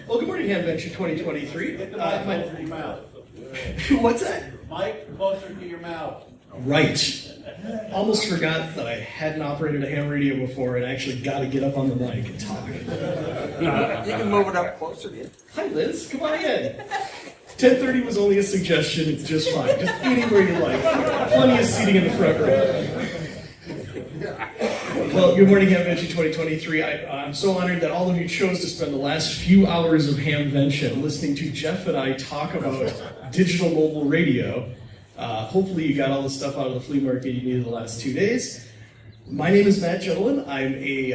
Well, good morning, Hamvention 2023. Get the mic closer to your mouth. What's that? Mic closer to your mouth. Right. Almost forgot that I hadn't operated a ham radio before and actually got to get up on the mic and talk. You can move it up closer to you. Hi, Liz. Come on in. 10:30 was only a suggestion. It's just fine. Just anywhere you like. Plenty of seating in the front row. Well, good morning, Hamvention 2023. I'm so honored that all of you chose to spend the last few hours of Hamvention listening to Jeff and I talk about digital mobile radio. Hopefully you got all the stuff out of the flea market you needed the last 2 days. My name is Matt Gentleman. I'm a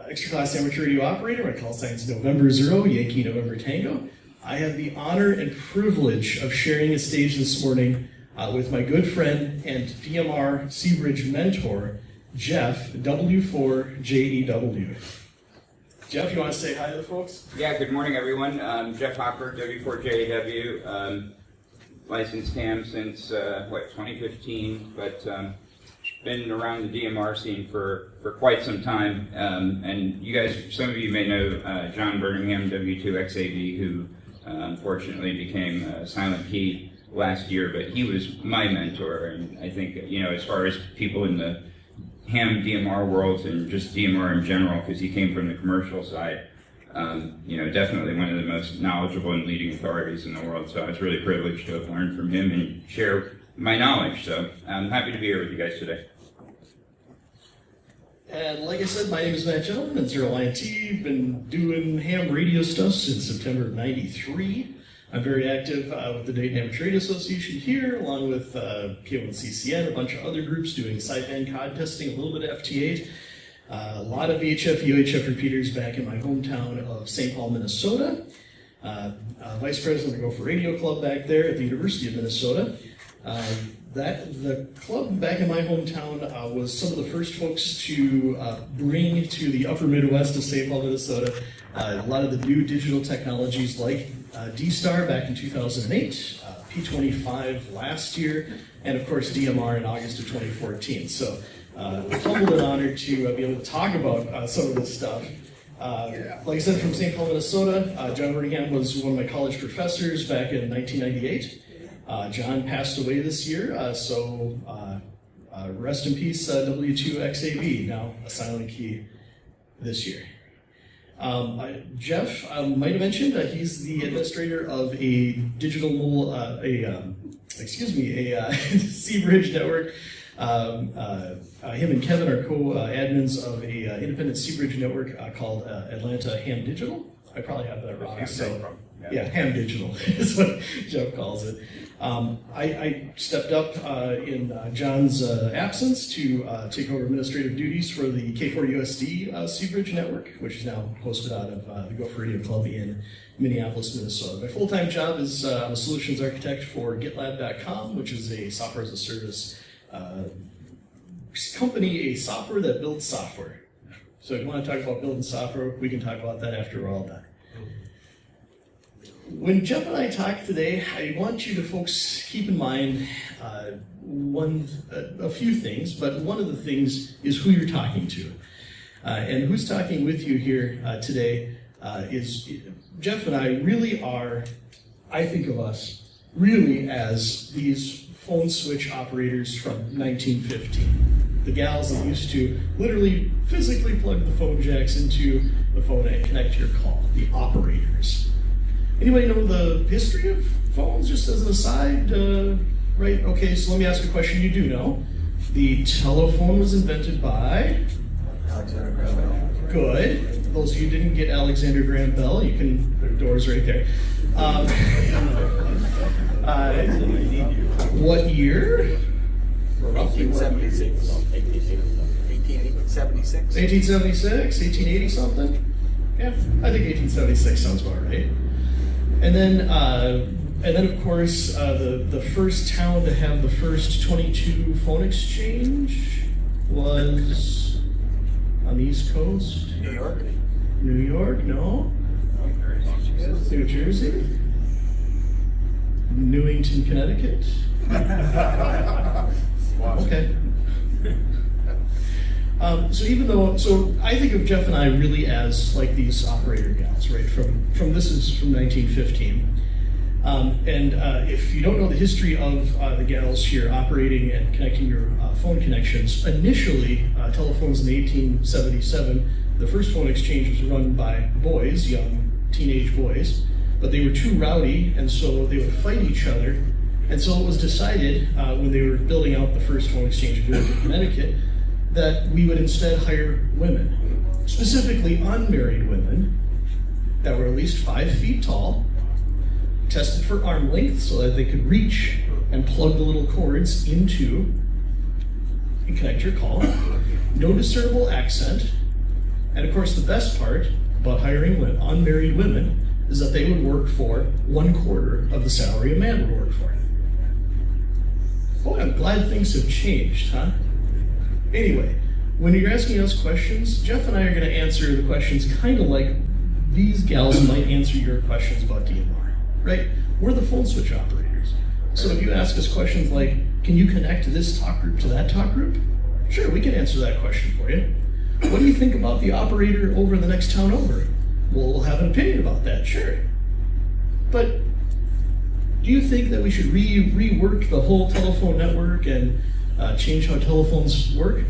extra class amateur radio operator. My call sign's November 0, Yankee November Tango. I have the honor and privilege of sharing a stage this morning with my good friend and DMR Seabridge mentor, Jeff, W4JEW. Jeff, you want to say hi to the folks? Yeah, good morning, everyone. Jeff Hopper, W4JEW. Licensed ham since, 2015, but been around the DMR scene for quite some time. And you guys, some of you may know John Birmingham, W2XAB, who unfortunately became Silent Key last year, but he was my mentor. And I think, as far as people in the ham DMR world and just DMR in general, because he came from the commercial side, definitely one of the most knowledgeable and leading authorities in the world. So I was really privileged to have learned from him and share my knowledge. So I'm happy to be here with you guys today. And like I said, my name is Matt Gentleman. I'm 0INT. Been doing ham radio stuff since September of '93. I'm very active with the Dayton Amateur Radio Association here, along with K1CCN, a bunch of other groups doing sideband cod testing, a little bit of FT8. A lot of VHF, UHF repeaters back in my hometown of St. Paul, Minnesota. Vice President of the Gopher Radio Club back there at the University of Minnesota. The club back in my hometown was some of the first folks to bring to the upper Midwest of St. Paul, Minnesota, a lot of the new digital technologies like D-Star back in 2008, P25 last year, and of course DMR in August of 2014. So humbled and honored to be able to talk about some of this stuff. Like I said, from St. Paul, Minnesota, John Birmingham was one of my college professors back in 1998. John passed away this year, so rest in peace, W2XAB, now a Silent Key this year. Jeff might have mentioned he's the administrator of a digital mobile, Seabridge network. Him and Kevin are co-admins of a independent Seabridge network called Atlanta Ham Digital. I probably have that wrong. Yeah, Ham Digital is what Jeff calls it. I stepped up in John's absence to take over administrative duties for the K4USD Seabridge network, which is now hosted out of the Gopher Radio Club in Minneapolis, Minnesota. My full-time job is I'm a solutions architect for GitLab.com, which is a software as a service company, a software that builds software. So if you want to talk about building software, we can talk about that after we're all done. When Jeff and I talk today, I want you to folks keep in mind a few things, but one of the things is who you're talking to. And who's talking with you here today is Jeff and I really are, I think of us, really as these phone switch operators from 1915. The gals that used to literally physically plug the phone jacks into the phone and connect your call, the operators. Anybody know the history of phones, just as an aside? Right, okay, so let me ask a question you do know. The telephone was invented by? Alexander Graham Bell. Good. Those of you who didn't get Alexander Graham Bell, you can, the door's right there. What year? 1876. 1876. 1876, 1880 something? Yeah, I think 1876 sounds about right. And then of course, the first town to have the first 22 phone exchange was on the East Coast. New York. New York, no. New Jersey. Newington, Connecticut. Okay. So I think of Jeff and I really as like these operator gals, right? This is from 1915. If you don't know the history of the gals here operating and connecting your phone connections, initially telephones in 1877, the first phone exchange was run by boys, young teenage boys, but they were too rowdy, and so they would fight each other. And so it was decided when they were building out the first phone exchange in Connecticut that we would instead hire women, specifically unmarried women that were at least 5 feet tall, tested for arm length so that they could reach and plug the little cords into and connect your call. No discernible accent. And of course, the best part about hiring unmarried women is that they would work for 1/4 of the salary a man would work for. Boy, I'm glad things have changed, huh? Anyway, when you're asking us questions, Jeff and I are going to answer the questions kind of like these gals might answer your questions about DMR, right? We're the phone switch operators. So if you ask us questions like, can you connect this talk group to that talk group? Sure, we can answer that question for you. What do you think about the operator over in the next town over? Well, we'll have an opinion about that, sure. But do you think that we should rework the whole telephone network and change how telephones work?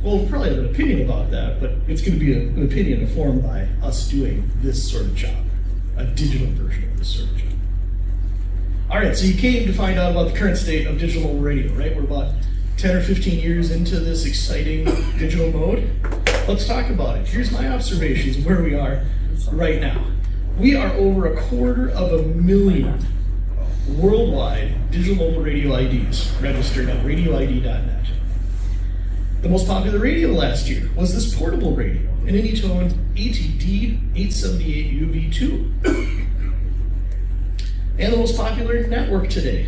Well, we'll probably have an opinion about that, but it's going to be an opinion informed by us doing this sort of job, a digital version of this sort of job. All right, so you came to find out about the current state of digital mobile radio, right? We're about 10 or 15 years into this exciting digital mode. Let's talk about it. Here's my observations of where we are right now. We are over 250,000 worldwide digital mobile radio IDs registered on radioid.net. The most popular radio last year was this portable radio, an Anytone ATD 878 UV2. And the most popular network today,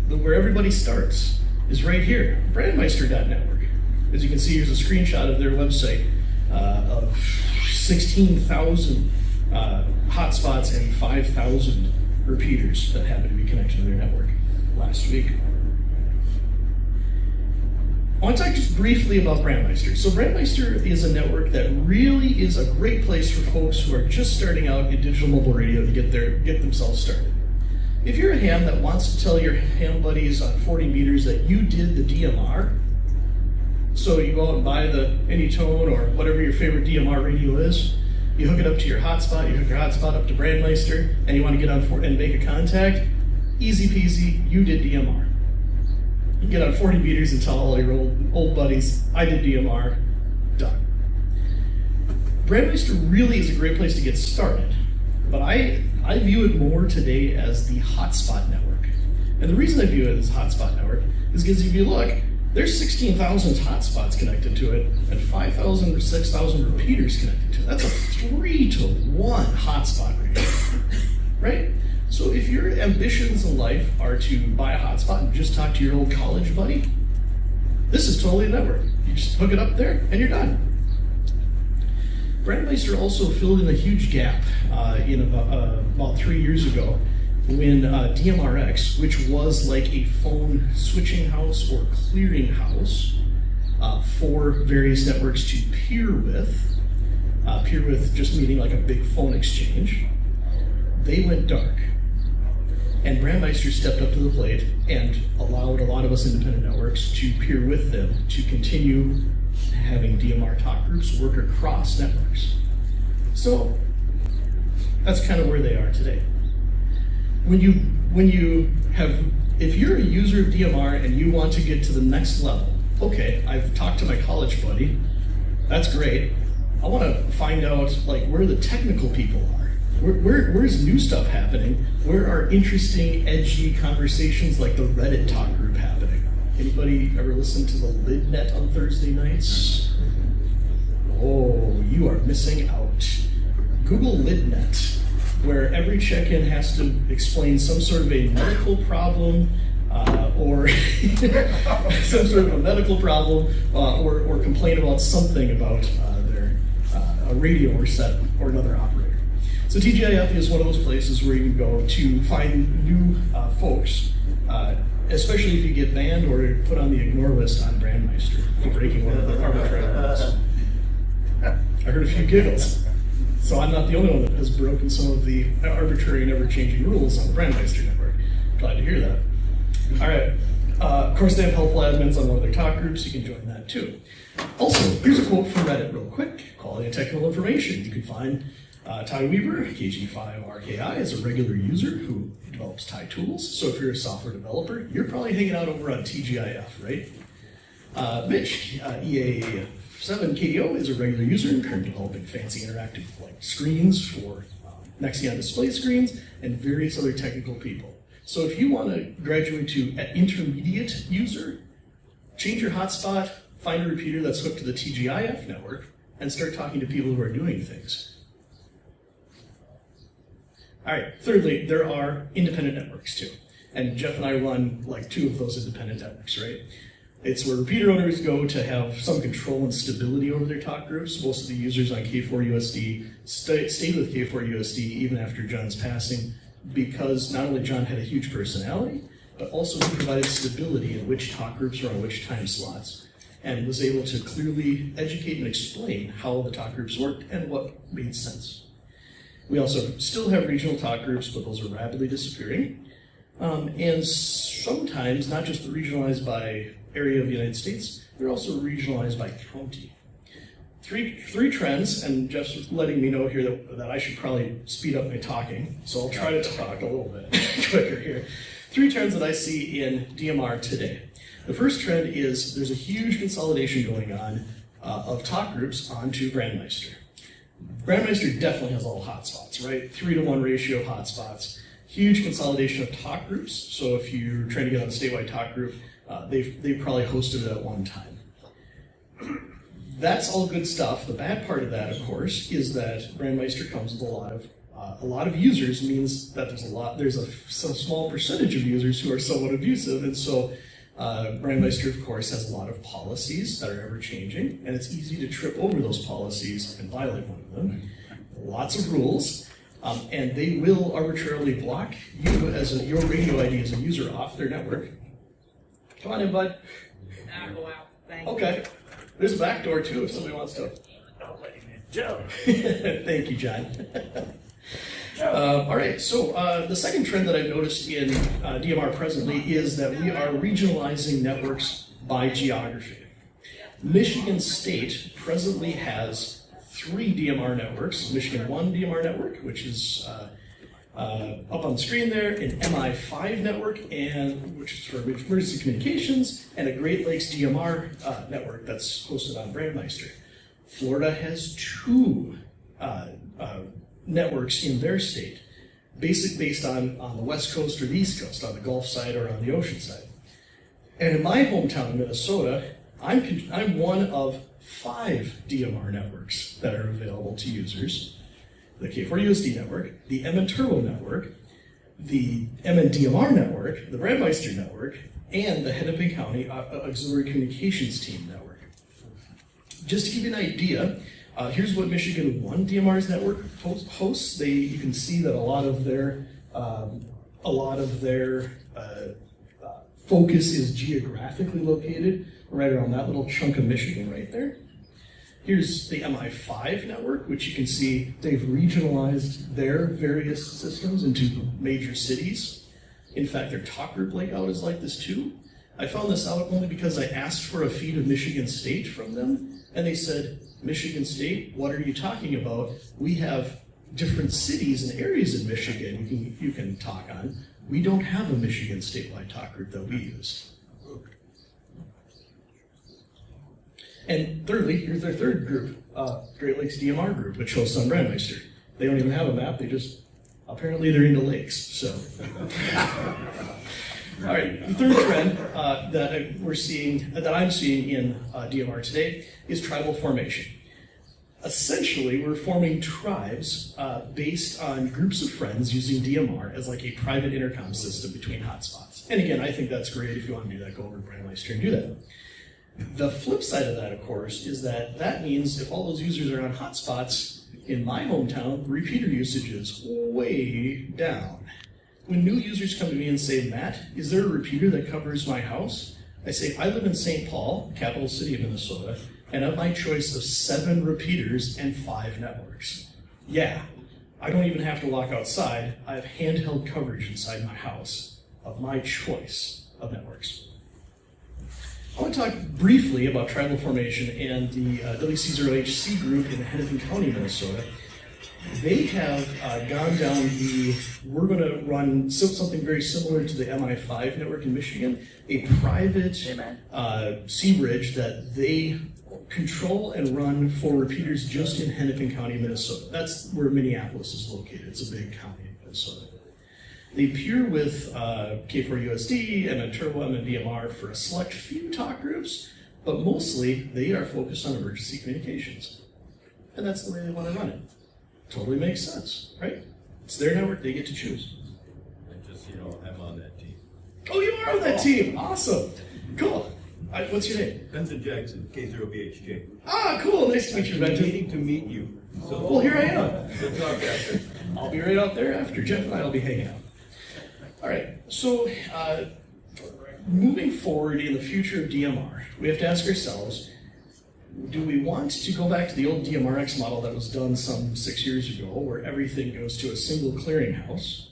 where everybody starts, is right here, brandmeister.network. As you can see, here's a screenshot of their website of 16,000 hotspots and 5,000 repeaters that happen to be connected to their network last week. I want to talk just briefly about Brandmeister. So Brandmeister is a network that really is a great place for folks who are just starting out in digital mobile radio to get themselves started. If you're a ham that wants to tell your ham buddies on 40 meters that you did the DMR, so you go out and buy the Anytone or whatever your favorite DMR radio is, you hook it up to your hotspot, you hook your hotspot up to Brandmeister, and you want to get on and make a contact, easy peasy, you did DMR. You get on 40 meters and tell all your old buddies, I did DMR, done. Brandmeister really is a great place to get started, but I view it more today as the hotspot network. And the reason I view it as a hotspot network is because if you look, there's 16,000 hotspots connected to it and 5,000 or 6,000 repeaters connected to it. That's a 3-to-1 hotspot ratio, right? So if your ambitions in life are to buy a hotspot and just talk to your old college buddy, this is totally a network. You just hook it up there and you're done. Brandmeister also filled in a huge gap about 3 years ago when DMRX, which was like a phone switching house or clearing house for various networks to peer with just meaning like a big phone exchange, they went dark. And Brandmeister stepped up to the plate and allowed a lot of us independent networks to peer with them to continue having DMR talk groups work across networks. So that's kind of where they are today. If you're a user of DMR and you want to get to the next level, okay, I've talked to my college buddy, that's great. I want to find out like where the technical people are. Where's new stuff happening? Where are interesting, edgy conversations like the Reddit talk group happening? Anybody ever listen to the LidNet on Thursday nights? Oh, you are missing out. Google LidNet, where every check-in has to explain some sort of a medical problem or some sort of a medical problem or complain about something about a radio or set or another operator. So TGIF is one of those places where you can go to find new folks, especially if you get banned or put on the ignore list on Brandmeister for breaking one of the arbitrary rules. I heard a few giggles. So I'm not the only one that has broken some of the arbitrary and ever-changing rules on the Brandmeister network. Glad to hear that. All right. Of course, they have helpful admins on one of their talk groups. You can join that too. Also, here's a quote from Reddit real quick. Quality and technical information. You can find Ty Weaver, KG5RKI, is a regular user who develops Ty tools. So if you're a software developer, you're probably hanging out over on TGIF, right? Mitch, EA7KDO, is a regular user and currently developing fancy interactive like screens for Nexion display screens and various other technical people. So if you want to graduate to an intermediate user, change your hotspot, find a repeater that's hooked to the TGIF network, and start talking to people who are doing things. All right, thirdly, there are independent networks too. And Jeff and I run like 2 of those independent networks, right? It's where repeater owners go to have some control and stability over their talk groups. Most of the users on K4USD stayed with K4USD even after John's passing, because not only John had a huge personality, but also he provided stability in which talk groups were on which time slots, and was able to clearly educate and explain how the talk groups worked and what made sense. We also still have regional talk groups, but those are rapidly disappearing. And sometimes, not just regionalized by area of the United States, they're also regionalized by county. Three trends, and Jeff's letting me know here that I should probably speed up my talking, so I'll try to talk a little bit quicker here. 3 trends that I see in DMR today. The first trend is there's a huge consolidation going on of talk groups onto Brandmeister. Brandmeister definitely has all hotspots, right? 3-to-1 ratio of hotspots. Huge consolidation of talk groups, so if you're trying to get on a statewide talk group, they've probably hosted it at one time. That's all good stuff. The bad part of that, of course, is that Brandmeister comes with a lot of users, means that there's a small percentage of users who are somewhat abusive, and so Brandmeister, of course, has a lot of policies that are ever changing, and it's easy to trip over those policies and violate one of them. Lots of rules, and they will arbitrarily block you as your radio ID as a user off their network. Come on in, bud. Go out. Thank you. Okay. There's a back door too if somebody wants to. Don't let him in. Joe. Thank you, John. All right, so the second trend that I've noticed in DMR presently is that we are regionalizing networks by geography. Michigan State presently has 3 DMR networks. Michigan 1 DMR network, which is up on the screen there, an MI5 network, and which is for emergency communications, and a Great Lakes DMR network that's hosted on Brandmeister. Florida has 2 networks in their state, based on the West Coast or the East Coast, on the Gulf side or on the ocean side. And in my hometown of Minnesota, I'm one of 5 DMR networks that are available to users. The K4USD network, the MN Turbo network, the MN DMR network, the Brandmeister network, and the Hennepin County Auxiliary Communications Team network. Just to give you an idea, here's what Michigan 1 DMR's network hosts. You can see that a lot of their focus is geographically located right around that little chunk of Michigan right there. Here's the MI5 network, which you can see they've regionalized their various systems into major cities. In fact, their talk group layout is like this too. I found this out only because I asked for a feed of Michigan State from them, and they said, Michigan State, what are you talking about? We have different cities and areas in Michigan you can talk on. We don't have a Michigan statewide talk group that we use. And thirdly, here's their third group, Great Lakes DMR group, which hosts on Brandmeister. They don't even have a map, apparently they're into lakes, so. All right, the third trend that I'm seeing in DMR today is tribal formation. Essentially, we're forming tribes based on groups of friends using DMR as like a private intercom system between hotspots. And again, I think that's great. If you want to do that, go over to Brandmeister and do that. The flip side of that, of course, is that means if all those users are on hotspots in my hometown, repeater usage is way down. When new users come to me and say, Matt, is there a repeater that covers my house? I say, I live in St. Paul, capital city of Minnesota, and have my choice of 7 repeaters and 5 networks. Yeah, I don't even have to walk outside. I have handheld coverage inside my house of my choice of networks. I want to talk briefly about tribal formation and the WC0HC group in Hennepin County, Minnesota. They have gone down we're going to run something very similar to the MI5 network in Michigan, a private sea bridge that they control and run for repeaters just in Hennepin County, Minnesota. That's where Minneapolis is located. It's a big county in Minnesota. They peer with K4USD, MN Turbo, MN DMR for a select few talk groups, but mostly they are focused on emergency communications. And that's the way they want to run it. Totally makes sense, right? It's their network, they get to choose. And just, you know, I'm on that team. Oh, you are on that team! Awesome! Cool. What's your name? Benson Jackson, K0BHJ. Ah, cool! Nice to meet you, Benton. Meaning to meet you. So, Well, here I am. we'll talk after. I'll be right out there after. Jeff and I will be hanging out. All right, so moving forward in the future of DMR, we have to ask ourselves, do we want to go back to the old DMRX model that was done some 6 years ago, where everything goes to a single clearinghouse?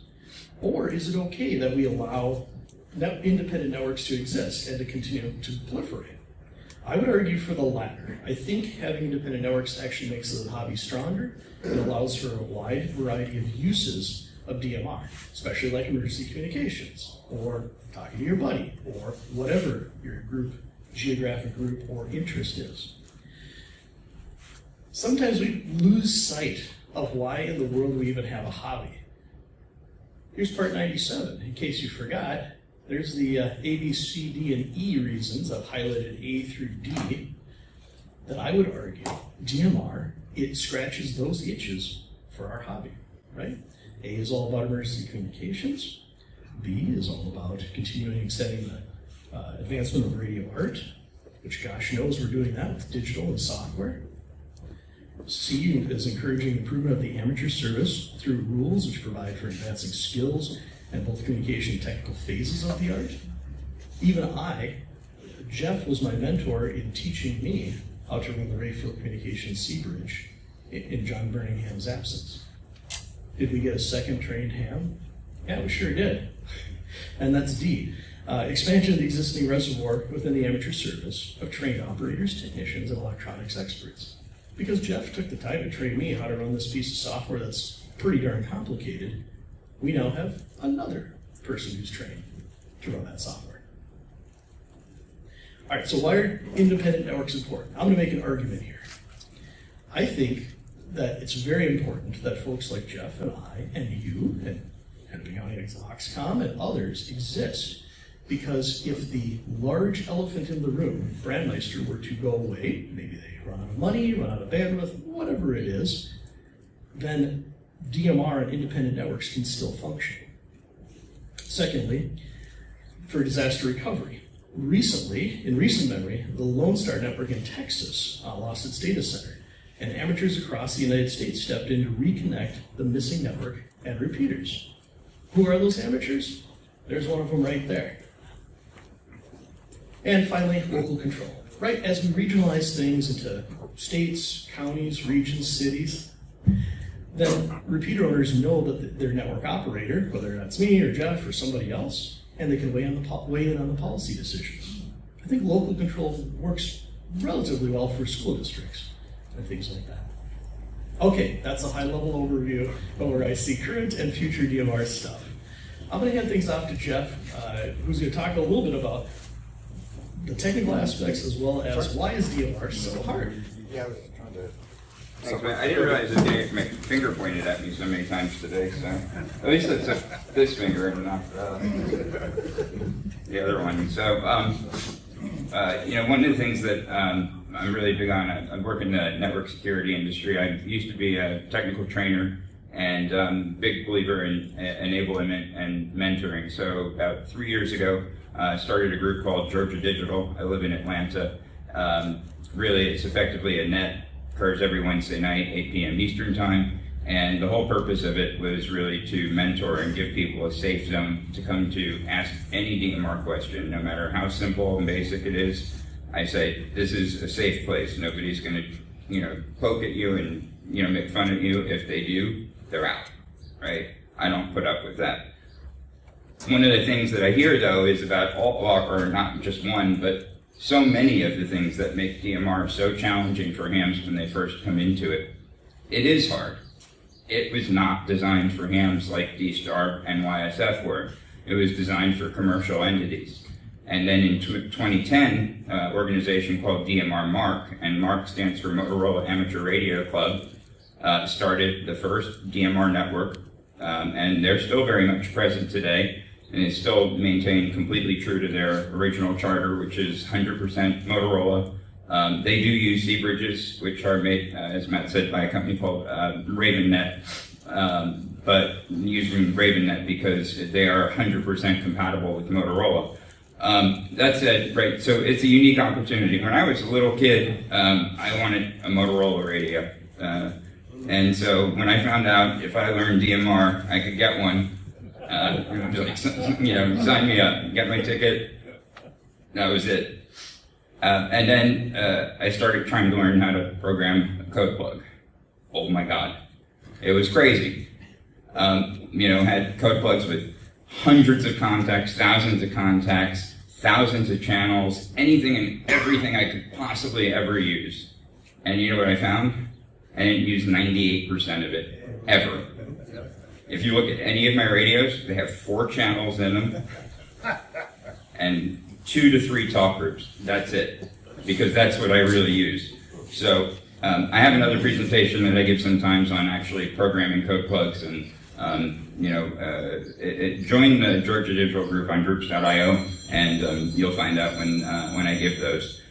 Or is it okay that we allow independent networks to exist and to continue to proliferate? I would argue for the latter. I think having independent networks actually makes the hobby stronger. It allows for a wide variety of uses of DMR, especially like emergency communications, or talking to your buddy, or whatever your geographic group or interest is. Sometimes we lose sight of why in the world we even have a hobby. Here's part 97, in case you forgot. There's the A, B, C, D, and E reasons. I've highlighted A through D, that I would argue DMR, it scratches those itches for our hobby, right? A is all about emergency communications. B is all about continuing extending the advancement of radio art, which gosh knows we're doing that with digital and software. C is encouraging improvement of the amateur service through rules which provide for advancing skills and both communication and technical phases of the art. Even Jeff was my mentor in teaching me how to run the Rayfield Communications Sea Bridge in John Burningham's absence. Did we get a second trained ham? Yeah, we sure did. And that's D. Expansion of the existing reservoir within the amateur service of trained operators, technicians, and electronics experts. Because Jeff took the time to train me how to run this piece of software that's pretty darn complicated, we now have another person who's trained to run that software. All right, so why are independent networks important? I'm going to make an argument here. I think that it's very important that folks like Jeff and I and you and Hennepin County Oxcom and others exist, because if the large elephant in the room, Brandmeister, were to go away, maybe they run out of money, run out of bandwidth, whatever it is, then DMR and independent networks can still function. Secondly, for disaster recovery. Recently, in recent memory, the Lone Star network in Texas lost its data center, and amateurs across the United States stepped in to reconnect the missing network and repeaters. Who are those amateurs? There's one of them right there. And finally, local control. Right, as we regionalize things into states, counties, regions, cities, then repeater owners know that their network operator, whether that's me or Jeff or somebody else, and they can weigh in on the policy decisions. I think local control works relatively well for school districts and things like that. Okay, that's a high-level overview of where I see current and future DMR stuff. I'm going to hand things off to Jeff, who's going to talk a little bit about the technical aspects as well as why is DMR so hard. Yeah, I was trying to. Thanks, man. I didn't realize that my finger pointed at me so many times today, so at least I took this finger and not the other one. So, one of the things that I'm really big on, I work in the network security industry. I used to be a technical trainer and big believer in enablement and mentoring. So about 3 years ago, I started a group called Georgia Digital. I live in Atlanta. Really, it's effectively a net. Occurs every Wednesday night, 8 p.m. Eastern time. And the whole purpose of it was really to mentor and give people a safe zone to come to ask any DMR question, no matter how simple and basic it is. I say, this is a safe place. Nobody's going to, poke at you and, make fun of you. If they do, they're out, right? I don't put up with that. One of the things that I hear, though, is about or not just one, but so many of the things that make DMR so challenging for hams when they first come into it. It is hard. It was not designed for hams like D-Star and YSF were. It was designed for commercial entities. And then in 2010, an organization called DMR MARC, and MARC stands for Motorola Amateur Radio Club, started the first DMR network, and they're still very much present today, and they still maintain completely true to their original charter, which is 100% Motorola. They do use Z-bridges, which are made, as Matt said, by a company called RavenNet, but using RavenNet because they are 100% compatible with Motorola. That said, right, so it's a unique opportunity. When I was a little kid, I wanted a Motorola radio. And so when I found out if I learned DMR, I could get one, sign me up, get my ticket, that was it. And then I started trying to learn how to program a code plug. Oh my God, it was crazy. Had code plugs with hundreds of contacts, thousands of contacts, thousands of channels, anything and everything I could possibly ever use. And you know what I found? I didn't use 98% of it, ever. If you look at any of my radios, they have 4 channels in them, and 2 to 3 talk groups. That's it, because that's what I really use. So I have another presentation that I give sometimes on actually programming code plugs, and join the Georgia Digital Group on groups.io, and you'll find out when I give those.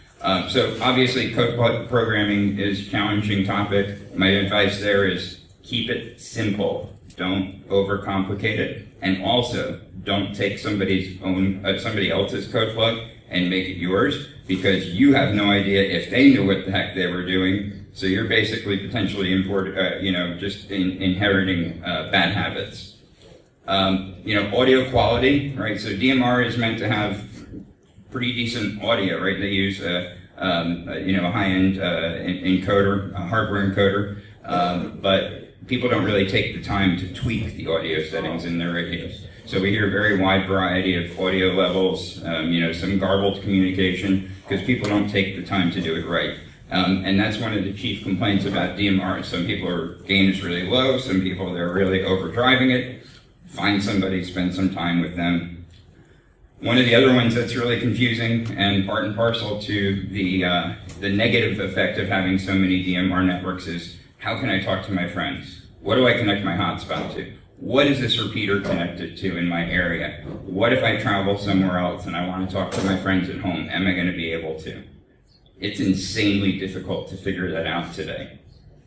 So obviously code plug programming is a challenging topic. My advice there is keep it simple. Don't overcomplicate it. And also don't take somebody else's code plug and make it yours, because you have no idea if they knew what the heck they were doing. So you're basically potentially inheriting bad habits. Audio quality, right? So DMR is meant to have pretty decent audio, right? They use a high-end encoder, a hardware encoder, but people don't really take the time to tweak the audio settings in their radios. So we hear a very wide variety of audio levels, some garbled communication, because people don't take the time to do it right. And that's one of the chief complaints about DMR. Some people gain is really low, some people they're really overdriving it. Find somebody, spend some time with them. One of the other ones that's really confusing and part and parcel to the negative effect of having so many DMR networks is, how can I talk to my friends? What do I connect my hotspot to? What is this repeater connected to in my area? What if I travel somewhere else and I want to talk to my friends at home? Am I going to be able to? It's insanely difficult to figure that out today.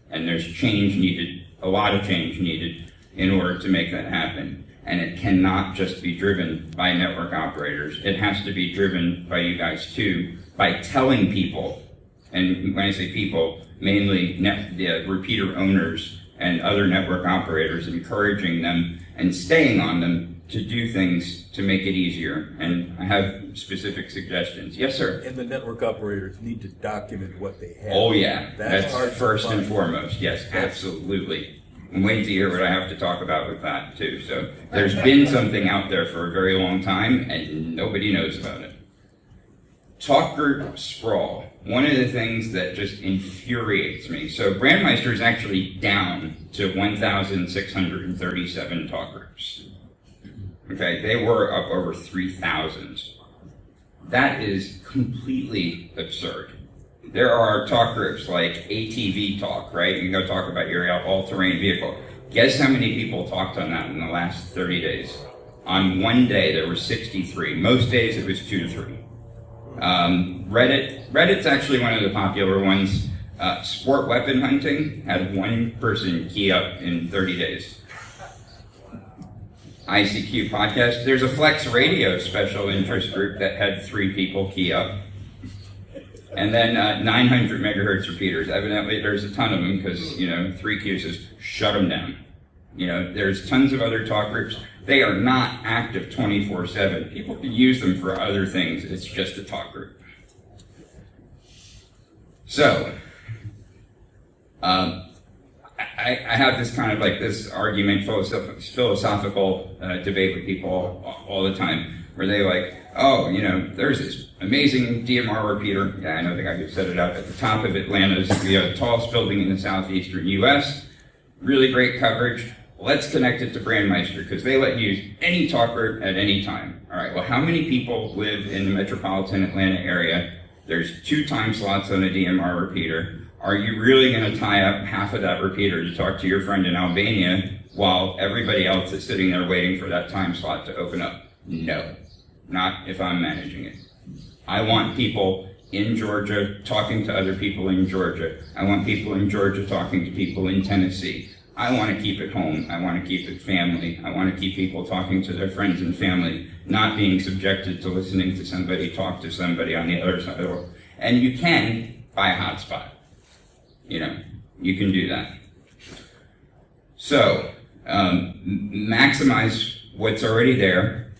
And there's change needed, a lot of change needed in order to make that happen. And it cannot just be driven by network operators. It has to be driven by you guys too, by telling people, and when I say people, mainly the repeater owners and other network operators, encouraging them and staying on them to do things to make it easier. And I have specific suggestions. Yes, sir? And the network operators need to document what they have. Oh yeah, that's hard to first and find. foremost. Yes, absolutely. I'm waiting to hear what I have to talk about with that too. So there's been something out there for a very long time and nobody knows about it. Talk group sprawl. One of the things that just infuriates me. So Brandmeister is actually down to 1,637 talk groups. Okay, they were up over 3,000. That is completely absurd. There are talk groups like ATV Talk, right? You can go talk about your all-terrain vehicle. Guess how many people talked on that in the last 30 days? On one day, there were 63. Most days, it was 2 to 3. Reddit's actually one of the popular ones. Sport weapon hunting had 1 person key up in 30 days. ICQ podcast. There's a Flex Radio special interest group that had 3 people key up. And then 900 megahertz repeaters. Evidently, there's a ton of them because 3Q says shut them down. There's tons of other talk groups. They are not active 24/7. People can use them for other things. It's just a talk group. So, I have this kind of like this argument, philosophical debate with people all the time, where they like, oh, there's this amazing DMR repeater. Yeah, I know the guy who set it up at the top of Atlanta's the tallest building in the southeastern U.S. Really great coverage. Let's connect it to Brandmeister because they let you use any talk group at any time. All right, well, how many people live in the metropolitan Atlanta area? There's 2 time slots on a DMR repeater. Are you really going to tie up half of that repeater to talk to your friend in Albania while everybody else is sitting there waiting for that time slot to open up? No, not if I'm managing it. I want people in Georgia talking to other people in Georgia. I want people in Georgia talking to people in Tennessee. I want to keep it home. I want to keep it family. I want to keep people talking to their friends and family, not being subjected to listening to somebody talk to somebody on the other side of the world. And you can buy a hotspot. You can do that. So, maximize what's already there.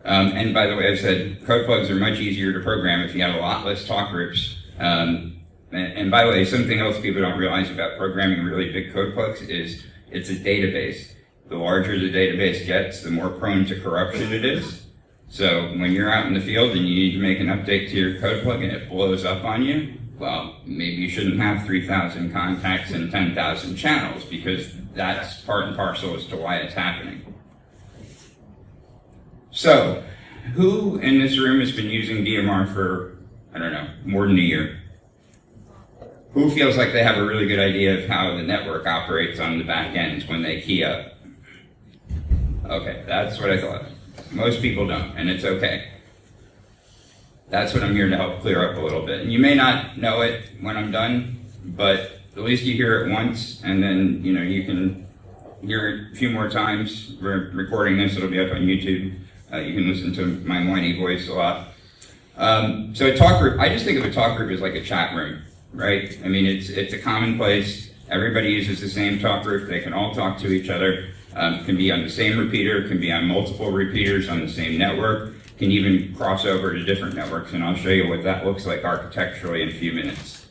And by the way, I said code plugs are much easier to program if you have a lot less talk groups. And by the way, something else people don't realize about programming really big code plugs is it's a database. The larger the database gets, the more prone to corruption it is. So when you're out in the field and you need to make an update to your code plug and it blows up on you, well, maybe you shouldn't have 3,000 contacts and 10,000 channels because that's part and parcel as to why it's happening. So, who in this room has been using DMR for, I don't know, more than a year? Who feels like they have a really good idea of how the network operates on the back end when they key up? Okay, that's what I thought. Most people don't, and it's okay. That's what I'm here to help clear up a little bit. And you may not know it when I'm done, but at least you hear it once, and then you can hear it a few more times. We're recording this; it'll be up on YouTube. You can listen to my whiny voice a lot. So a talk group, I just think of a talk group as like a chat room, right? I mean, it's a common place. Everybody uses the same talk group. They can all talk to each other. Can be on the same repeater, can be on multiple repeaters on the same network, can even cross over to different networks, and I'll show you what that looks like architecturally in a few minutes.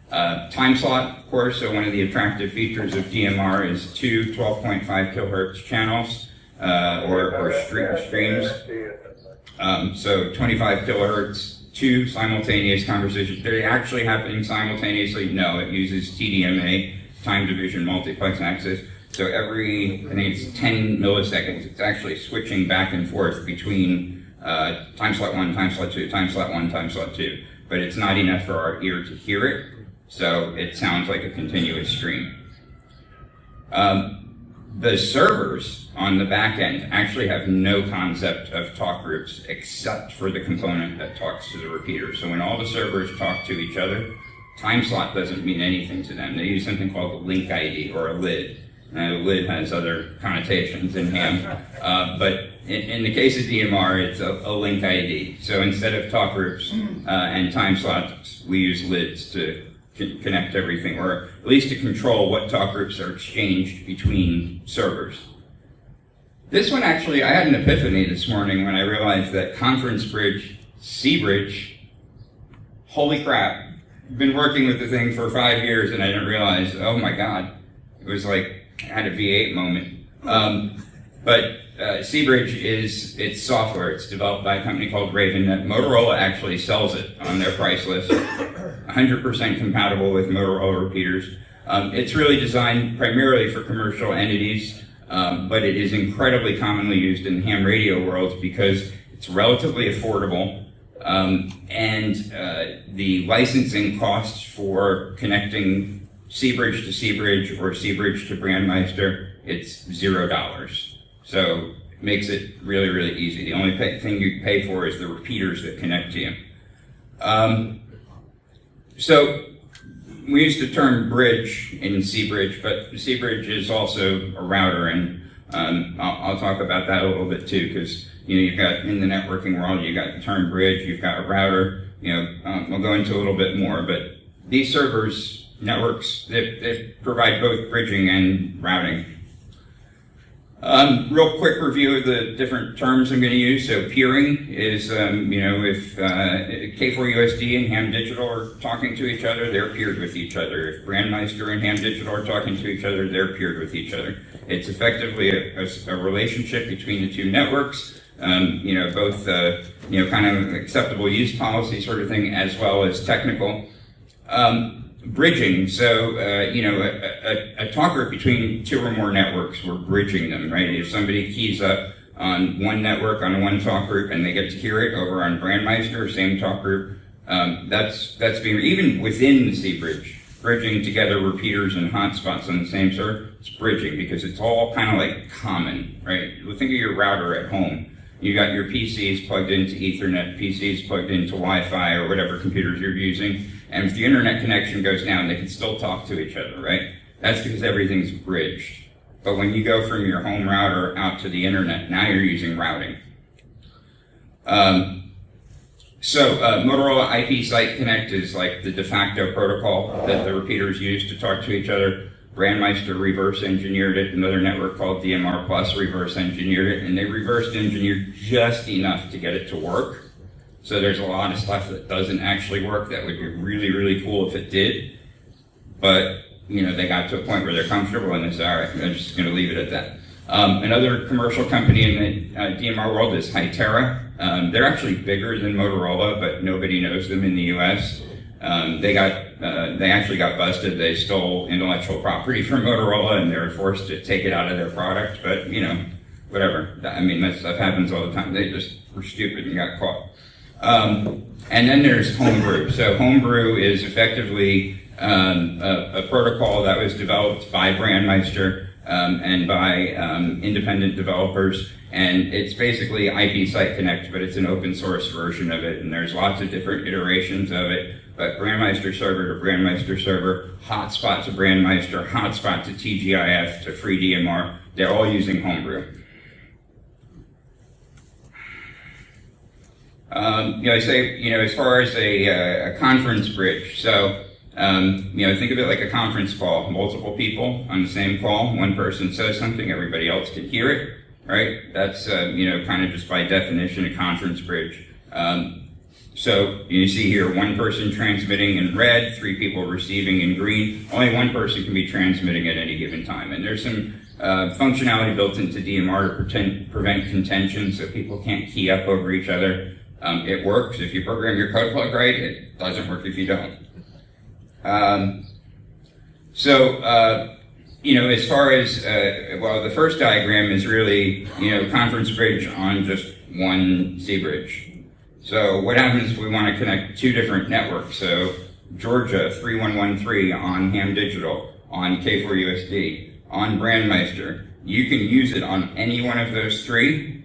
Time slot, of course, so one of the attractive features of DMR is 2 12.5 kilohertz channels, or streams. So 25 kilohertz, 2 simultaneous conversations. Are they actually happening simultaneously? No, it uses TDMA, time division multiplex access. So every, I think it's 10 milliseconds, it's actually switching back and forth between time slot 1, time slot 2, time slot 1, time slot 2. But it's not enough for our ear to hear it, so it sounds like a continuous stream. The servers on the back end actually have no concept of talk groups except for the component that talks to the repeater. So when all the servers talk to each other, time slot doesn't mean anything to them. They use something called a link ID or a lid. The lid has other connotations in ham, but in the case of DMR, it's a link ID. So instead of talk groups and time slots, we use lids to connect everything, or at least to control what talk groups are exchanged between servers. This one actually, I had an epiphany this morning when I realized that Conference Bridge, C-Bridge, holy crap, I've been working with the thing for 5 years and I didn't realize, oh my God, it was like, I had a V8 moment. But C-Bridge it's software. It's developed by a company called RavenNet. Motorola actually sells it on their price list. 100% compatible with Motorola repeaters. It's really designed primarily for commercial entities, but it is incredibly commonly used in the ham radio world because it's relatively affordable, and the licensing costs for connecting C-Bridge to C-Bridge or C-Bridge to Brandmeister, it's $0. So it makes it really, really easy. The only thing you pay for is the repeaters that connect to you. So we use the term bridge in C-Bridge, but C-Bridge is also a router, and I'll talk about that a little bit too, because you've got, in the networking world, you've got the term bridge, you've got a router, we'll go into a little bit more, but these servers, networks, they provide both bridging and routing. Real quick review of the different terms I'm going to use. So peering is, if K4USD and Ham Digital are talking to each other, they're peered with each other. If Brandmeister and Ham Digital are talking to each other, they're peered with each other. It's effectively a relationship between the two networks, both, kind of acceptable use policy sort of thing, as well as technical. Bridging, so, a talk group between two or more networks, we're bridging them, right? If somebody keys up on one network, on one talk group, and they get to hear it over on Brandmeister, same talk group, that's being, even within the C-Bridge, bridging together repeaters and hotspots on the same server, it's bridging, because it's all kind of like common, right? Think of your router at home. You got your PCs plugged into Ethernet, PCs plugged into Wi-Fi, or whatever computers you're using, and if the internet connection goes down, they can still talk to each other, right? That's because everything's bridged. But when you go from your home router out to the internet, now you're using routing. Motorola IP Site Connect is like the de facto protocol that the repeaters use to talk to each other. Brandmeister reverse engineered it. Another network called DMR Plus reverse engineered it, and they reverse engineered just enough to get it to work. So there's a lot of stuff that doesn't actually work that would be really, really cool if it did. But, they got to a point where they're comfortable and they say, all right, I'm just going to leave it at that. Another commercial company in the DMR world is DARA. They're actually bigger than Motorola, but nobody knows them in the US. They actually got busted. They stole intellectual property from Motorola and they were forced to take it out of their product. But, whatever. That stuff happens all the time. They just were stupid and got caught. And then there's Homebrew. So Homebrew is effectively a protocol that was developed by Brandmeister and by independent developers. And it's basically IP Site Connect, but it's an open source version of it. And there's lots of different iterations of it. But Brandmeister server to Brandmeister server, hotspot to Brandmeister, hotspot to TGIF to free DMR, they're all using Homebrew. I say, as far as a conference bridge, so, think of it like a conference call, multiple people on the same call, one person says something, everybody else can hear it, right? That's, kind of just by definition a conference bridge. So you see here, one person transmitting in red, 3 people receiving in green, only one person can be transmitting at any given time. And there's some functionality built into DMR to prevent contention so people can't key up over each other. It works if you program your code plug right. It doesn't work if you don't. As far as, the first diagram is really, conference bridge on just one C-bridge. So what happens if we want to connect 2 different networks? So Georgia 3113 on Ham Digital, on K4USD, on Brandmeister. You can use it on any one of those 3.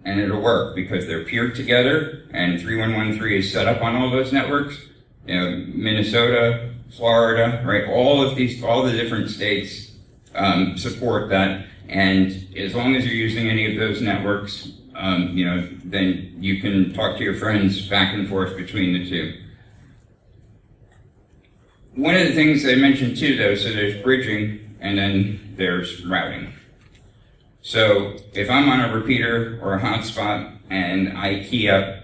And it'll work because they're peered together and 3113 is set up on all those networks. Minnesota, Florida, right? All the different states support that. And as long as you're using any of those networks, then you can talk to your friends back and forth between the 2. One of the things I mentioned too, though, so there's bridging and then there's routing. So if I'm on a repeater or a hotspot and I key up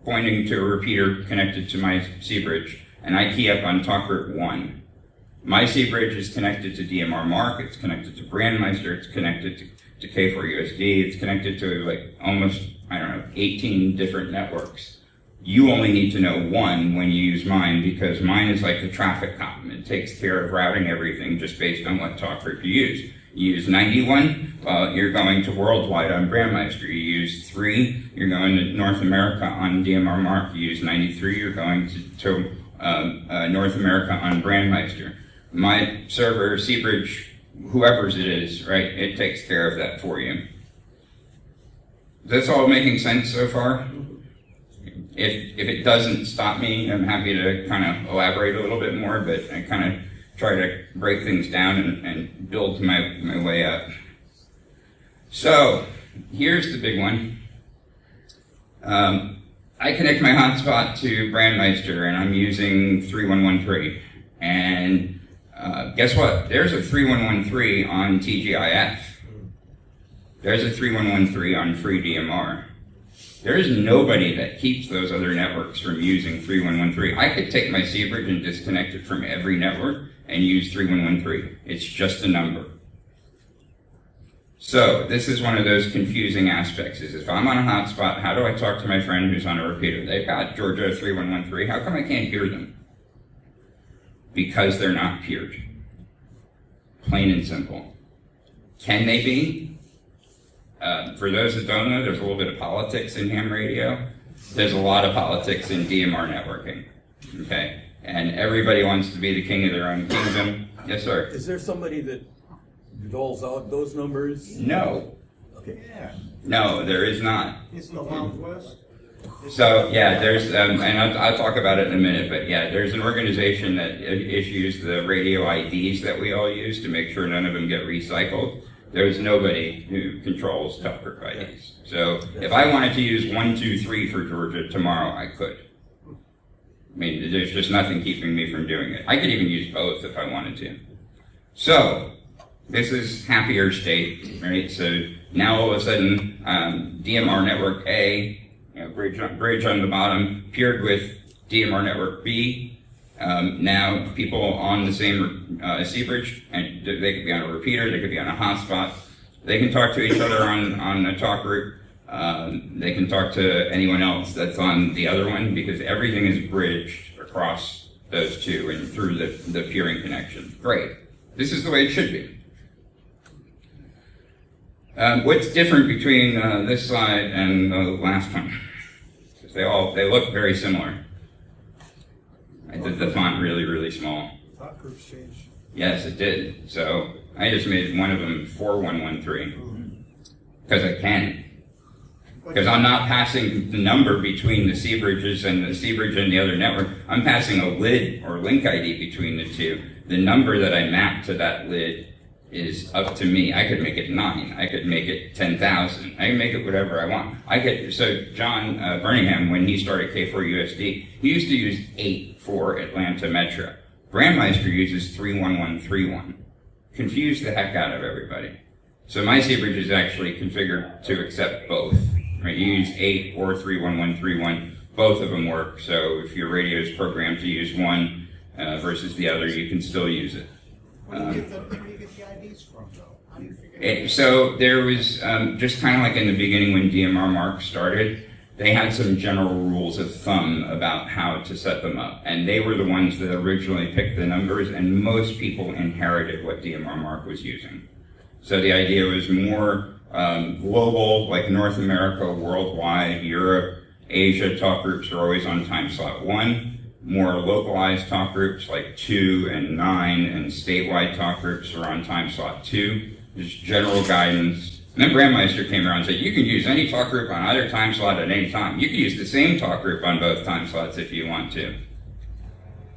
pointing to a repeater connected to my C-bridge and I key up on talk group 1, my C-bridge is connected to DMR Mark, it's connected to Brandmeister, it's connected to K4USD, it's connected to almost, 18 different networks. You only need to know 1 when you use mine because mine is like the traffic cop. It takes care of routing everything just based on what talk group you use. You use 91, you're going to worldwide on Brandmeister. You use 3, you're going to North America on DMR Mark. You use 93, you're going to North America on Brandmeister. My server, C-Bridge, whoever's it is, right, it takes care of that for you. Is this all making sense so far? If it doesn't, stop me. I'm happy to kind of elaborate a little bit more, but I kind of try to break things down and build my way up. So here's the big one. I connect my hotspot to Brandmeister and I'm using 3113. And guess what? There's a 3113 on TGIF. There's a 3113 on free DMR. There is nobody that keeps those other networks from using 3113. I could take my C-bridge and disconnect it from every network and use 3113. It's just a number. So this is one of those confusing aspects, is if I'm on a hotspot, how do I talk to my friend who's on a repeater? They've got Georgia 3113. How come I can't hear them? Because they're not peered. Plain and simple. Can they be? For those that don't know, there's a little bit of politics in ham radio. There's a lot of politics in DMR networking. Okay? And everybody wants to be the king of their own kingdom. Yes, sir? Is there somebody that doles out those numbers? No. Okay. No, there is not. It's the Wild West. So, yeah, there's, and I'll talk about it in a minute, but yeah, there's an organization that issues the radio IDs that we all use to make sure none of them get recycled. There's nobody who controls tough group IDs. So if I wanted to use 1, 2, 3 for Georgia tomorrow, I could. I mean, there's just nothing keeping me from doing it. I could even use both if I wanted to. So this is happier state, right? So now all of a sudden, DMR network A, bridge on the bottom, paired with DMR network B. Now people on the same C-bridge, and they could be on a repeater, they could be on a hotspot. They can talk to each other on a talk group. They can talk to anyone else that's on the other one, because everything is bridged across those two and through the peering connection. Great. This is the way it should be. What's different between this slide and the last one? Because they look very similar. I did the font really, really small. Thought groups changed. Yes, it did. So I just made one of them 4113 because I can. Because I'm not passing the number between the C bridges and the C bridge and the other network. I'm passing a lid or link ID between the two. The number that I map to that lid is up to me. I could make it 9. I could make it 10,000. I can make it whatever I want. So John Birmingham, when he started K4USD, he used to use 8 for Atlanta Metro. Brandmeister uses 31131. Confused the heck out of everybody. So my C-bridge is actually configured to accept both. Right? You use 8 or 31131. Both of them work. So if your radio is programmed to use one versus the other, you can still use it. Where do you get the IDs from, though? How do you figure it So there was, just kind of like in the beginning when DMR Mark started, they had some general rules of thumb about how to set them up. And they were the ones that originally picked the numbers, and most people inherited what DMR Mark was using. So the idea was more global, like North America, worldwide, Europe, Asia talk groups are always on time slot 1. More localized talk groups like 2 and 9, and statewide talk groups are on time slot 2. Just general guidance. And then Brandmeister came around and said, you can use any talk group on either time slot at any time. You can use the same talk group on both time slots if you want to.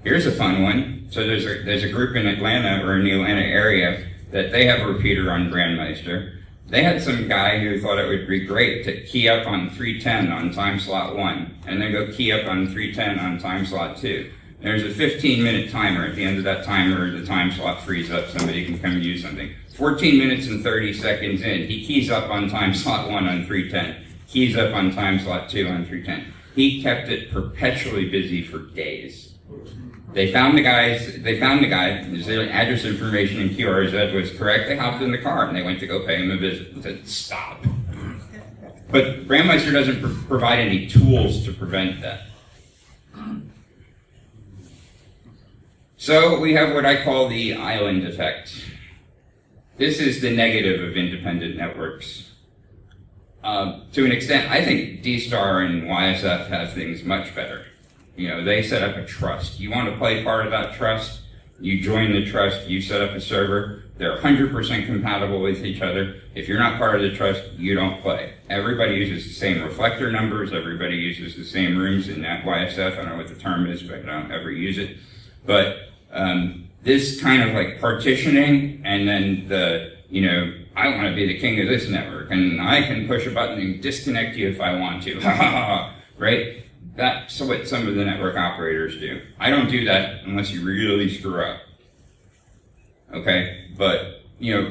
Here's a fun one. So there's a group in Atlanta or in the Atlanta area that they have a repeater on Brandmeister. They had some guy who thought it would be great to key up on 310 on time slot 1, and then go key up on 310 on time slot 2. There's a 15-minute timer. At the end of that timer, the time slot frees up. Somebody can come use something. 14 minutes and 30 seconds in, he keys up on time slot 1 on 310, keys up on time slot 2 on 310. He kept it perpetually busy for days. They found the guy, his address information in QRZ was correct. They hopped in the car and they went to go pay him a visit and said, stop. But Brandmeister doesn't provide any tools to prevent that. So we have what I call the island effect. This is the negative of independent networks. To an extent, I think D-Star and YSF have things much better. They set up a trust. You want to play part of that trust, you join the trust, you set up a server. They're 100% compatible with each other. If you're not part of the trust, you don't play. Everybody uses the same reflector numbers. Everybody uses the same rooms in that YSF. I don't know what the term is, but I don't ever use it. But this kind of like partitioning, and then I want to be the king of this network, and I can push a button and disconnect you if I want to, right? That's what some of the network operators do. I don't do that unless you really screw up. Okay? But,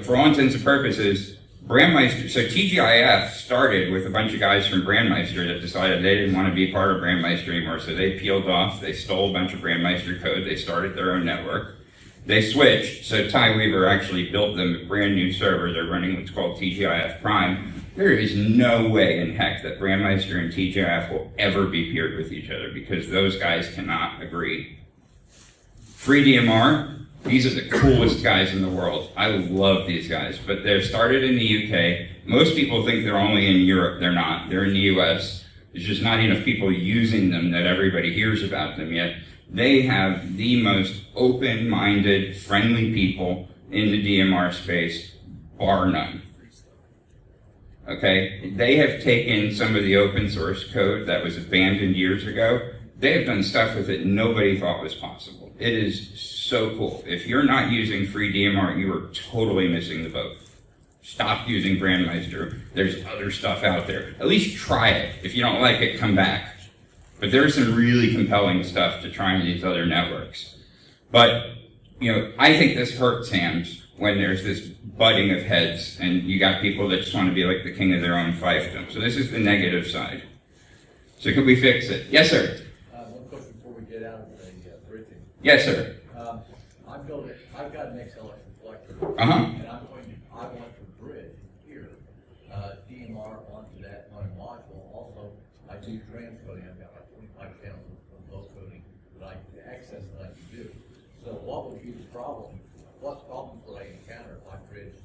for all intents and purposes, Brandmeister, so TGIF started with a bunch of guys from Brandmeister that decided they didn't want to be part of Brandmeister anymore, so they peeled off, they stole a bunch of Brandmeister code, they started their own network. They switched, so Ty Weaver actually built them a brand new server. They're running what's called TGIF Prime. There is no way in heck that Brandmeister and TGIF will ever be paired with each other because those guys cannot agree. Free DMR, these are the coolest guys in the world. I love these guys, but they're started in the UK. Most people think they're only in Europe. They're not. They're in the US. There's just not enough people using them that everybody hears about them yet. They have the most open-minded, friendly people in the DMR space, bar none. Okay? They have taken some of the open source code that was abandoned years ago. They have done stuff with it nobody thought was possible. It is so cool. If you're not using free DMR, you are totally missing the boat. Stop using Brandmeister. There's other stuff out there. At least try it. If you don't like it, come back. But there's some really compelling stuff to try in these other networks. But, I think this hurts hams when there's this butting of heads and you got people that just want to be like the king of their own fiefdom. So this is the negative side. So could we fix it? Yes, sir. One question before we get out of the bridging. Yes, sir. I've got an XLX reflector. Uh-huh. And I want to bridge here, DMR onto that on a module. Also, I do transcoding. I've got like 25 channels of low coding access that I can do. So what would be the problem? What problems would I encounter if I bridge,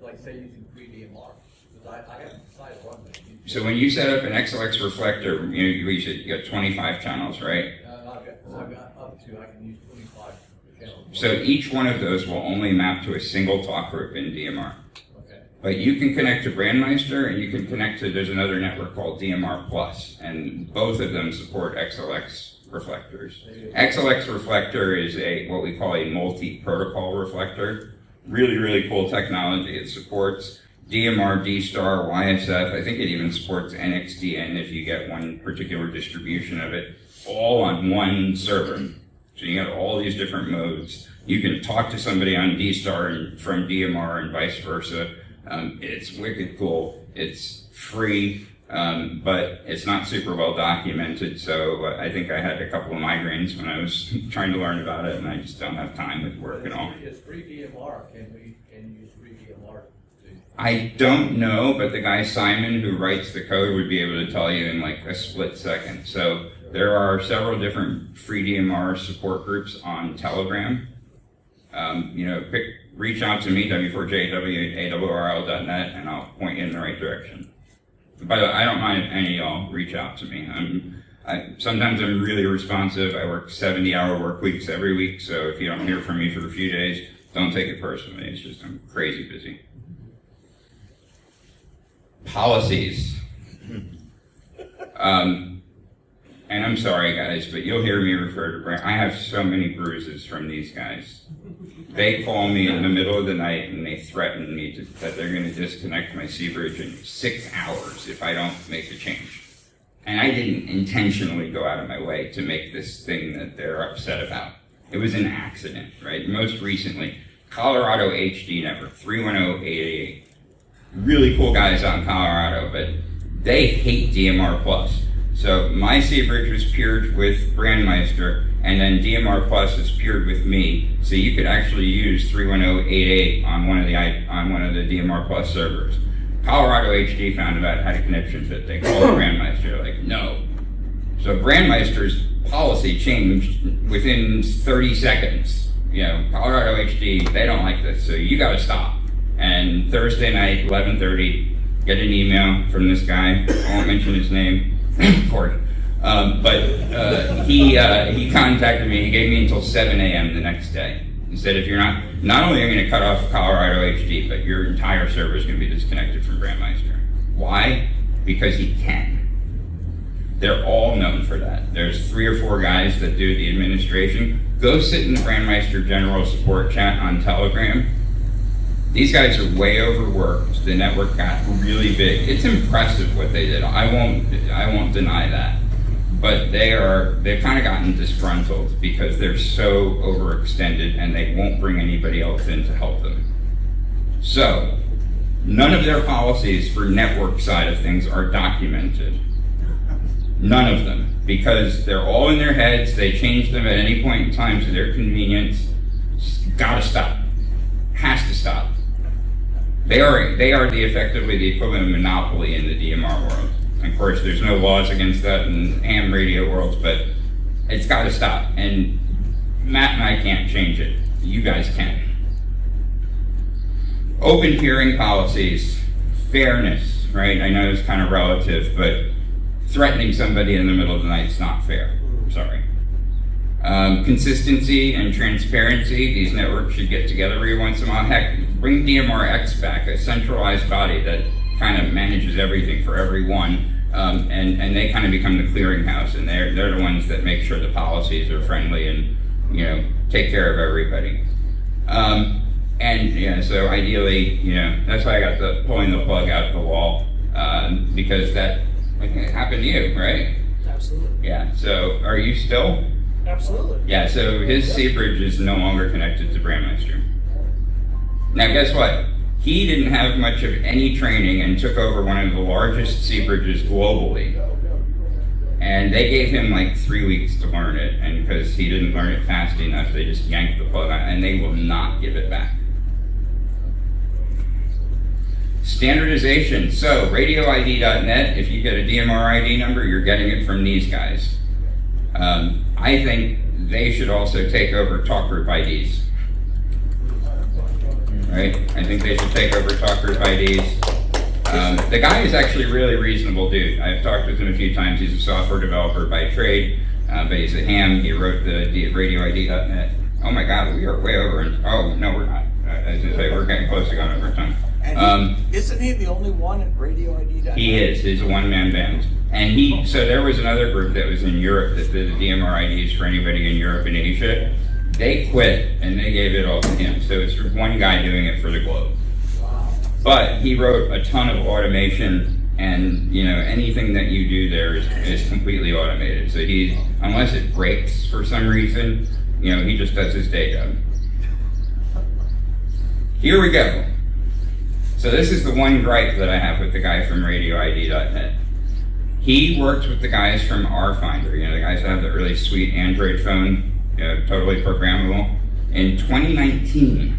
like say using free DMR? Because I haven't decided what I'm going to use. So when you set up an XLX reflector, you got 25 channels, right? I've got up to, I can use 25 channels. So each one of those will only map to a single talk group in DMR. Okay. But you can connect to Brandmeister and you can connect to, there's another network called DMR Plus, and both of them support XLX reflectors. XLX reflector is what we call a multi-protocol reflector. Really, really cool technology. It supports DMR, D-Star, YSF. I think it even supports NXDN if you get one particular distribution of it, all on one server. So you got all these different modes. You can talk to somebody on D-Star from DMR and vice versa. It's wicked cool. It's free, but it's not super well documented. So I think I had a couple of migraines when I was trying to learn about it, and I just don't have time with work and all. It's free DMR. Can you use free DMR? I don't know, but the guy Simon who writes the code would be able to tell you in like a split second. So there are several different free DMR support groups on Telegram. Reach out to me, w4jaw@aorl.net, and I'll point you in the right direction. By the way, I don't mind if any of y'all reach out to me. Sometimes I'm really responsive. I work 70-hour work weeks every week, so if you don't hear from me for a few days, don't take it personally. It's just I'm crazy busy. Policies. And I'm sorry, guys, but you'll hear me refer to Brand. I have so many bruises from these guys. They call me in the middle of the night and they threaten me that they're going to disconnect my C bridge in 6 hours if I don't make a change. And I didn't intentionally go out of my way to make this thing that they're upset about. It was an accident, right? Most recently, Colorado HD Network, 310888. Really cool guys out in Colorado, but they hate DMR Plus. So my C bridge was peered with Brandmeister, and then DMR Plus is peered with me. So you could actually use 31088 on one of the DMR Plus servers. Colorado HD found out had a connection fit. They called Brandmeister, like, no. So Brandmeister's policy changed within 30 seconds. Colorado HD, they don't like this, so you gotta stop. And Thursday night, 11:30, get an email from this guy. I won't mention his name. Corey. He contacted me. He gave me until 7 a.m. the next day. He said, if you're not only are you going to cut off Colorado HD, but your entire server is going to be disconnected from Brandmeister. Why? Because he can. They're all known for that. There's 3 or 4 guys that do the administration. Go sit in the Brandmeister general support chat on Telegram. These guys are way overworked. The network got really big. It's impressive what they did. I won't deny that. but they've kind of gotten disgruntled because they're so overextended and they won't bring anybody else in to help them. So, none of their policies for network side of things are documented. None of them, because they're all in their heads, they change them at any point in time to their convenience. Gotta stop. Has to stop. They are effectively the equivalent of monopoly in the DMR world. And of course, there's no laws against that in ham radio worlds, but it's gotta stop. And Matt and I can't change it. You guys can. Open hearing policies, fairness, right? I know it's kind of relative, but threatening somebody in the middle of the night is not fair. Sorry. Consistency and transparency. These networks should get together every once in a while. Heck, bring DMRX back, a centralized body that kind of manages everything for everyone, and they kind of become the clearinghouse, and they're the ones that make sure the policies are friendly and take care of everybody. So ideally, that's why I got pulling the plug out of the wall, because that happened to you, right? Absolutely. Yeah, so are you still? Absolutely. Yeah, so his sea bridge is no longer connected to Brandmeister. Now guess what? He didn't have much of any training and took over one of the largest sea bridges globally. And they gave him like 3 weeks to learn it, and because he didn't learn it fast enough, they just yanked the plug out, and they will not give it back. Standardization. So, radioid.net, if you get a DMR ID number, you're getting it from these guys. I think they should also take over talk group IDs. Right? I think they should take over talk group IDs. The guy is actually a really reasonable dude. I've talked with him a few times. He's a software developer by trade, but he's a ham. He wrote the radioid.net. Oh my God, we are way over. Oh, no, we're not. As I say, we're getting close to going over time. And isn't he the only one at radioid.net? He is. He's a one-man band. And so there was another group that was in Europe that did the DMR IDs for anybody in Europe and Asia. They quit and they gave it all to him. So it's one guy doing it for the globe. But he wrote a ton of automation, and anything that you do there is completely automated. So unless it breaks for some reason, he just does his day job. Here we go. So this is the one gripe that I have with the guy from radioid.net. He worked with the guys from RFinder, the guys that have the really sweet Android phone, totally programmable. In 2019,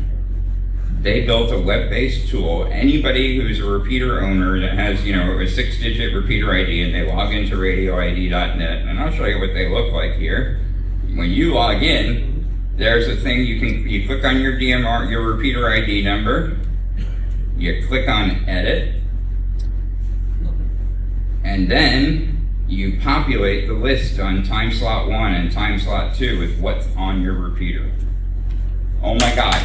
they built a web-based tool. Anybody who's a repeater owner that has, a 6-digit repeater ID, and they log into radioid.net, and I'll show you what they look like here. When you log in, there's a thing you click on your DMR, your repeater ID number, you click on edit, and then you populate the list on time slot 1 and time slot 2 with what's on your repeater. Oh my God.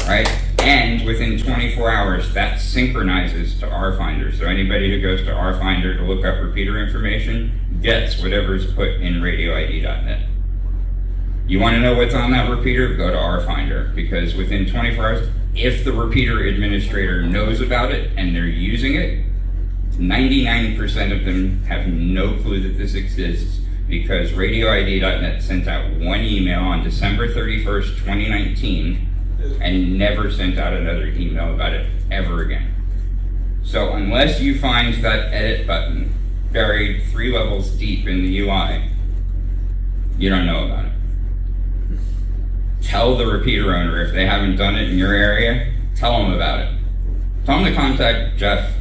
Right? And within 24 hours, that synchronizes to RFinder. So anybody who goes to RFinder to look up repeater information gets whatever's put in radioid.net. You want to know what's on that repeater? Go to RFinder, because within 24 hours, if the repeater administrator knows about it and they're using it, 99% of them have no clue that this exists, because radioid.net sent out one email on December 31st, 2019, and never sent out another email about it ever again. So unless you find that edit button buried 3 levels deep in the UI, you don't know about it. Tell the repeater owner if they haven't done it in your area, tell them about it. Tell them to contact Jeff,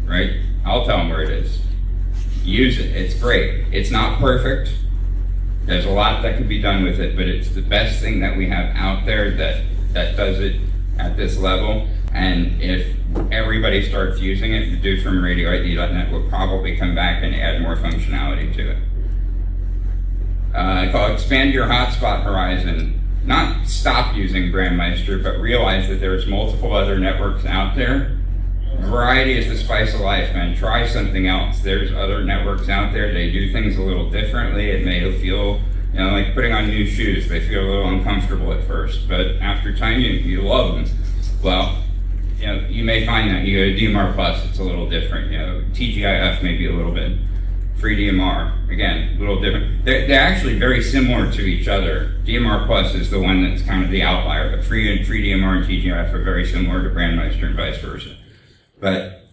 right? I'll tell them where it is. Use it, it's great. It's not perfect. There's a lot that could be done with it, but it's the best thing that we have out there that does it at this level. And if everybody starts using it, the dude from radioid.net will probably come back and add more functionality to it. I call it expand your hotspot horizon. Not stop using Brandmeister, but realize that there's multiple other networks out there. Variety is the spice of life, man. Try something else. There's other networks out there. They do things a little differently. It may feel, like putting on new shoes. They feel a little uncomfortable at first, but after time, you love them. Well, you may find that you go to DMR Plus, it's a little different. TGIF may be a little bit free DMR. Again, a little different. They're actually very similar to each other. DMR Plus is the one that's kind of the outlier, but free DMR and TGF are very similar to Brandmeister and vice versa. But,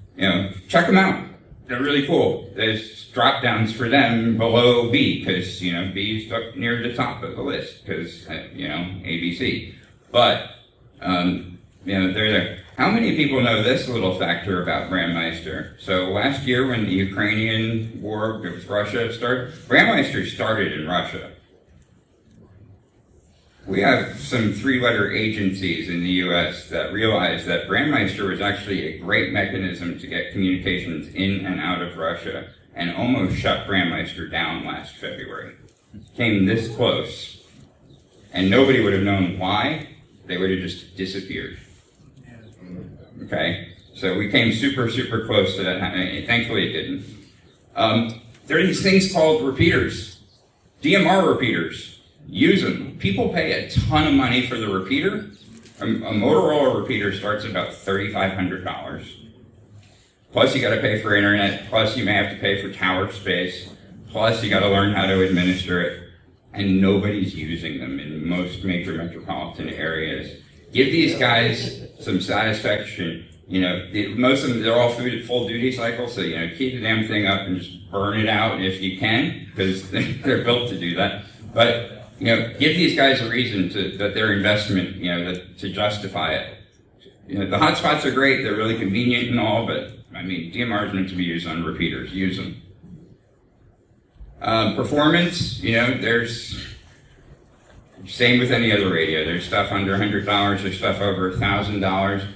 check them out. They're really cool. There's drop downs for them below B, because, B is stuck near the top of the list, because, ABC. But, they're there. How many people know this little factor about Brandmeister? So last year when the Ukrainian war with Russia started, Brandmeister started in Russia. We have some three-letter agencies in the U.S. that realized that Brandmeister was actually a great mechanism to get communications in and out of Russia, and almost shut Brandmeister down last February. Came this close, and nobody would have known why. They would have just disappeared. Okay, so we came super, super close to that. Thankfully, it didn't. There are these things called repeaters, DMR repeaters. Use them. People pay a ton of money for the repeater. A Motorola repeater starts at about $3,500. Plus, you got to pay for internet. Plus, you may have to pay for tower space. Plus, you got to learn how to administer it. And nobody's using them in most major metropolitan areas. Give these guys some satisfaction. Most of them, they're all full duty cycles, so, keep the damn thing up and just burn it out if you can, because they're built to do that. But, give these guys a reason that their investment, to justify it. The hotspots are great, they're really convenient and all, but, DMR is meant to be used on repeaters. Use them. Performance, there's same with any other radio. There's stuff under $100, there's stuff over $1,000.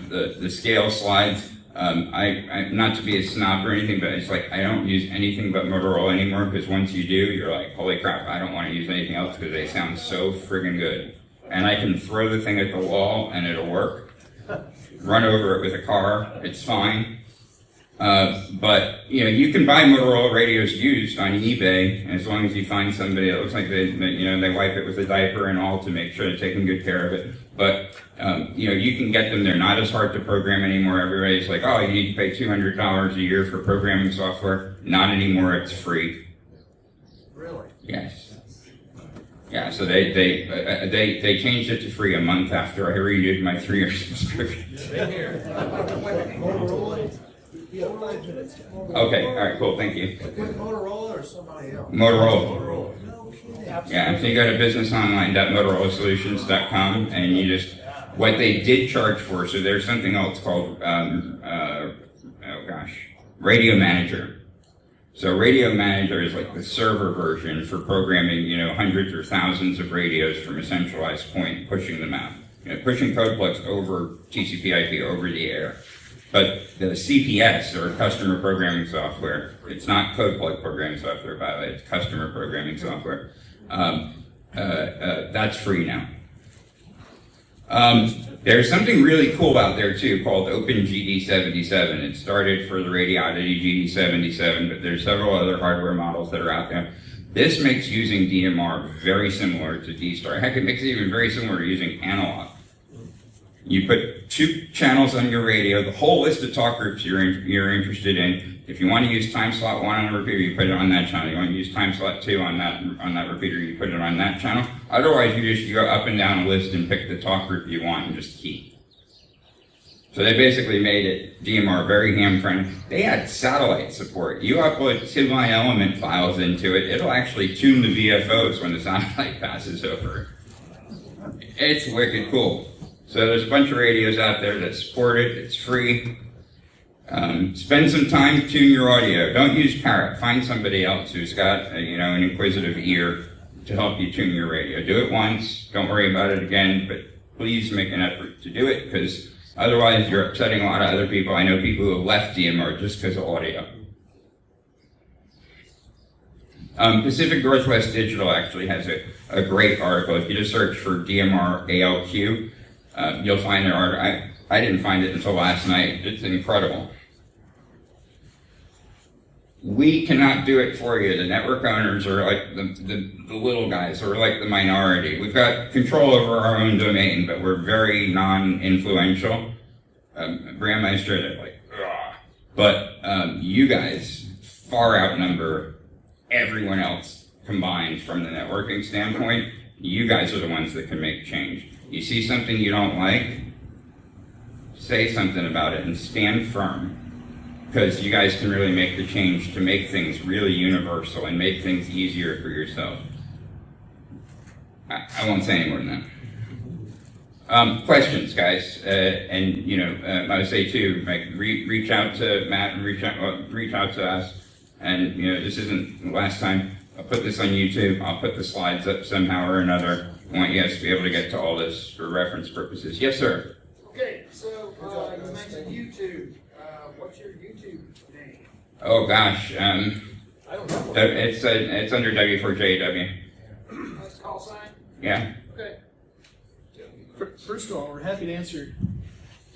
The scale slides. I not to be a snob or anything, but it's like I don't use anything but Motorola anymore, because once you do, you're like, holy crap, I don't want to use anything else because they sound so friggin' good. And I can throw the thing at the wall and it'll work. Run over it with a car, it's fine. But you can buy Motorola radios used on eBay, and as long as you find somebody that looks like they wipe it with a diaper and all to make sure they're taking good care of it. But you can get them. They're not as hard to program anymore. Everybody's like, oh, you need to pay $200 a year for programming software. Not anymore. It's free. Really? Yes. Yeah. So they changed it to free a month after I renewed my 3-year subscription. Motorola? Okay, all right, cool, thank you. With Motorola or somebody else? Motorola. No kidding. Yeah, so you go to businessonline.motorolasolutions.com, and you just, what they did charge for, so there's something else called, Radio Manager. So Radio Manager is like the server version for programming, hundreds or thousands of radios from a centralized point, pushing them out. Pushing code plugs over TCP/IP over the air. But the CPS, or customer programming software, it's not code plug programming software, by the way, it's customer programming software. That's free now. There's something really cool out there too called OpenGD77. It started for the Radiodity GD77, but there's several other hardware models that are out there. This makes using DMR very similar to D-Star. Heck, it makes it even very similar to using analog. You put 2 channels on your radio, the whole list of talk groups you're interested in. If you want to use time slot 1 on a repeater, you put it on that channel. You want to use time slot 2 on that repeater, you put it on that channel. Otherwise, you go up and down a list and pick the talk group you want and just key. So they basically made it DMR very ham-friendly. They had satellite support. You upload 2 line element files into it, it'll actually tune the VFOs when the satellite passes over. It's wicked cool. So there's a bunch of radios out there that support it. It's free. Spend some time to tune your audio. Don't use Parrot. Find somebody else who's got an inquisitive ear to help you tune your radio. Do it once. Don't worry about it again. But please make an effort to do it, because otherwise you're upsetting a lot of other people. I know people who have left DMR just because of audio. Pacific Northwest Digital actually has a great article. If you just search for DMR ALQ, you'll find their article. I didn't find it until last night. It's incredible. We cannot do it for you. The network owners are like the little guys, or like the minority. We've got control over our own domain, but we're very non-influential. Brandmeister, they're like, ugh. But you guys far outnumber everyone else combined from the networking standpoint. You guys are the ones that can make change. You see something you don't like, say something about it and stand firm, because you guys can really make the change to make things really universal and make things easier for yourself. I won't say any more than that. Questions, guys, and you know, I would say too, like reach out to Matt and reach out to us. And you know, this isn't the last time. I'll put this on YouTube. I'll put the slides up somehow or another. I want you guys to be able to get to all this for reference purposes. Yes, sir. Okay, so you mentioned YouTube. What's your YouTube name? Oh gosh, I don't know. it's under W4JW. That's call sign? Yeah. Okay. First of all, we're happy to answer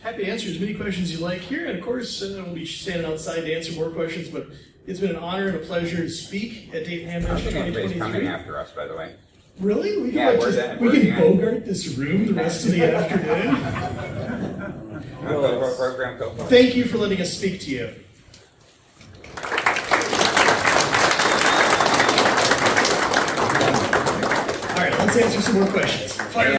as many questions you like here, and of course, we'll be standing outside to answer more questions. But it's been an honor and a pleasure to speak at Dayton Hamvention Everybody's coming 2023. after us, by the way. Really? We can, Yeah, like, we're just, that- we we're can the- bogart this room the rest of the afternoon. Program go. Thank you for letting us speak to you. All right, let's answer some more questions. Fire